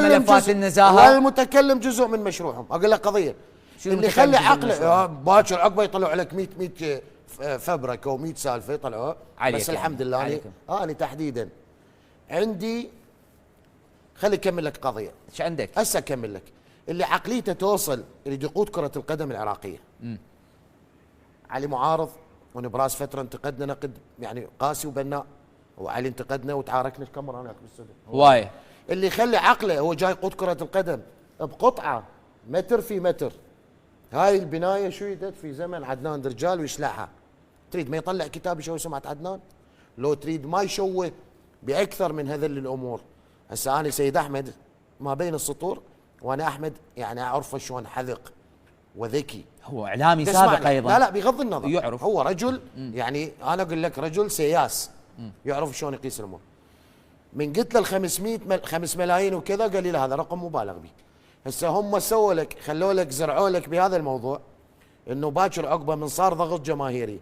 ملفات النزاهه والمتكلم جزء من مشروعهم. اقول لك قضيه اللي يخلي عقله باكر عقبه يطلعوا لك 100 فبركه و100 سالفه يطلعوها. بس الحمد لله انا تحديدا عندي. خلي اكمل لك قضيه. ايش عندك؟ هسه اكمل لك. اللي عقليته توصل يريد يقود كره القدم العراقيه. علي معارض ونبراس فتره انتقدنا نقد يعني قاسي وبناء، وعلي انتقدنا وتعاركنا كم مره هناك بالسودان واي. اللي يخلي عقله هو جاي يقود كره القدم بقطعه متر في متر. هاي البنايه شيدت في زمن عدنان درجال ويشلعها. تريد ما يطلع كتاب يشوه سمعه عدنان؟ لو تريد ما يشوه باكثر من هذل الامور. هسه انا سيد احمد ما بين السطور، وانا احمد يعني اعرفه شلون حذق وذكي. هو اعلامي سابق ايضا. لا بغض النظر يعرف. هو رجل يعني انا اقول لك رجل سياس يعرف شلون يقيس الامور. من قلت له 5 ملايين وكذا قال لي لا هذا رقم مبالغ به. هسه هم سووا لك خلوا لك زرعوا لك بهذا الموضوع انه باكر عقبه من صار ضغط جماهيري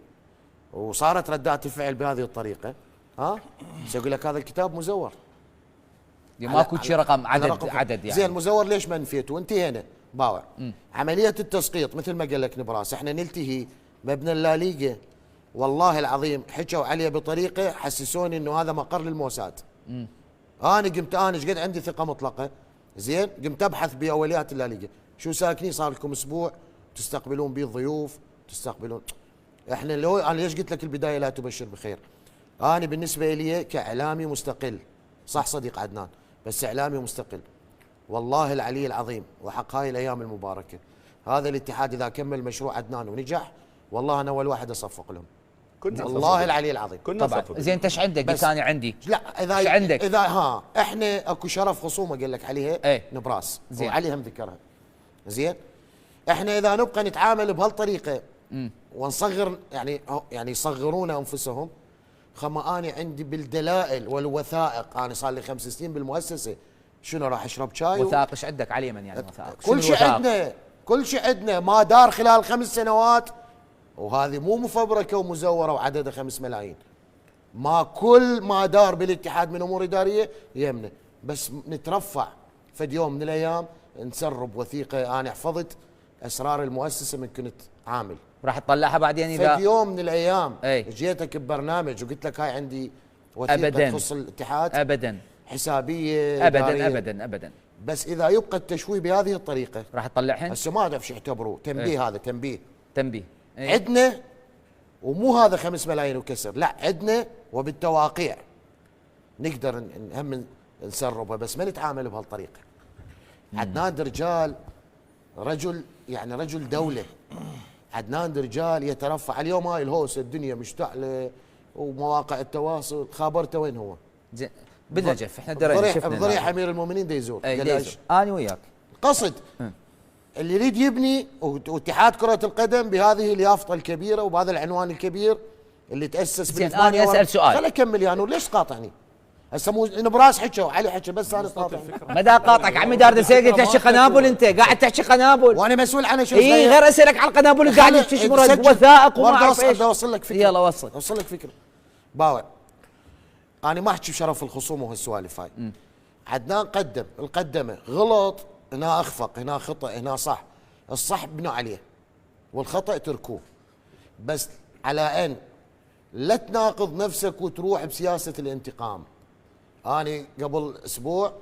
وصارت ردات الفعل بهذه الطريقه. بس يقول لك هذا الكتاب مزور. ماكو شيء رقم عدد يعني. زين مزور ليش ما نفيته؟ وانتهينا باوع. عمليه التسقيط مثل ما قال لك نبراس احنا نلتهي مبنى الليغا. والله العظيم حكوا عليه بطريقه حسسوني انه هذا مقر للموساد. انا ايش قد عندي ثقه مطلقه. زين قمت ابحث باوليات الليغا. شو ساكنين صار لكم اسبوع تستقبلون به الضيوف تستقبلون. احنا لو انا ليش قلت لك البدايه لا تبشر بخير. انا بالنسبه لي كاعلامي مستقل صح صديق عدنان بس اعلامي مستقل. والله العلي العظيم وحق هاي الايام المباركه هذا الاتحاد اذا كمل مشروع عدنان ونجح والله انا اول واحد اصفق لهم. والله العلي العظيم. طبعا زين انت ايش عندك؟ بس انا عندي. لا اذا عندك؟ اذا احنا اكو شرف خصومه قال لك عليها نبراس وعلي هم ذكرها. زين احنا اذا نبقى نتعامل بهالطريقه ونصغر يعني يصغرون انفسهم. خما انا عندي بالدلائل والوثائق انا صار لي 5 سنين بالمؤسسه. شنو راح اشرب شاي؟ وثائق ايش عندك على اليمن يعني وثائق؟ كل شيء عندنا كل شيء عندنا ما دار خلال 5 سنوات. وهذه مو مفبركه ومزوره وعددها 5 ملايين. ما كل ما دار بالاتحاد من امور اداريه يمنا. بس نترفع فد يوم من الايام نسرب وثيقه انا حفظت اسرار المؤسسه من كنت عامل. راح تطلعها بعدين اذا فد يوم من الايام جيتك ببرنامج وقلت لك هاي عندي وثيقه تخص الاتحاد ابدا حسابيه ابدا ابدا ابدا. بس اذا يبقى التشويه بهذه الطريقه راح تطلعهن. هسه ما ادري ايش يعتبروه تنبيه. هذا تنبيه أيه. عندنا ومو هذا 5 ملايين وكسر. لا عندنا وبالتواقيع نقدر هم نسربه بس ما نتعامل بهالطريقه. عدنان درجال رجل يعني رجل دوله. عدنان درجال يترفع اليوم. هاي الهوسه الدنيا مشتعله ومواقع التواصل خابرته وين هو؟ زين بالنجف احنا درينا شفنا بضريح امير المؤمنين دا يزور. انا وياك قصد اللي يريد يبني واتحاد كرة القدم بهذه اليافطة الكبيرة وبهذا العنوان الكبير اللي تأسس زين انا اسال سؤال. خليني اكمل يا نور. ليش تقاطعني؟ هسه مو نبراس حكى وعلي حكى بس انا قاطعني. ما دا قاطعك عمي دار سيدي تحكي قنابل. انت قاعد تحكي قنابل وانا مسؤول عنها. شو غير اسالك على القنابل قاعد تشمر وثائق وما اعرف ايش. اوصل لك فكره. يلا اوصل لك فكره. باوع انا ما احكي بشرف الخصوم وهالسوالف هاي. عدنان القدمه غلط هنا اخفق هنا خطا هنا صح. الصح بنوا عليه والخطا تركوه. بس على ان لا تناقض نفسك وتروح بسياسه الانتقام. اني قبل اسبوع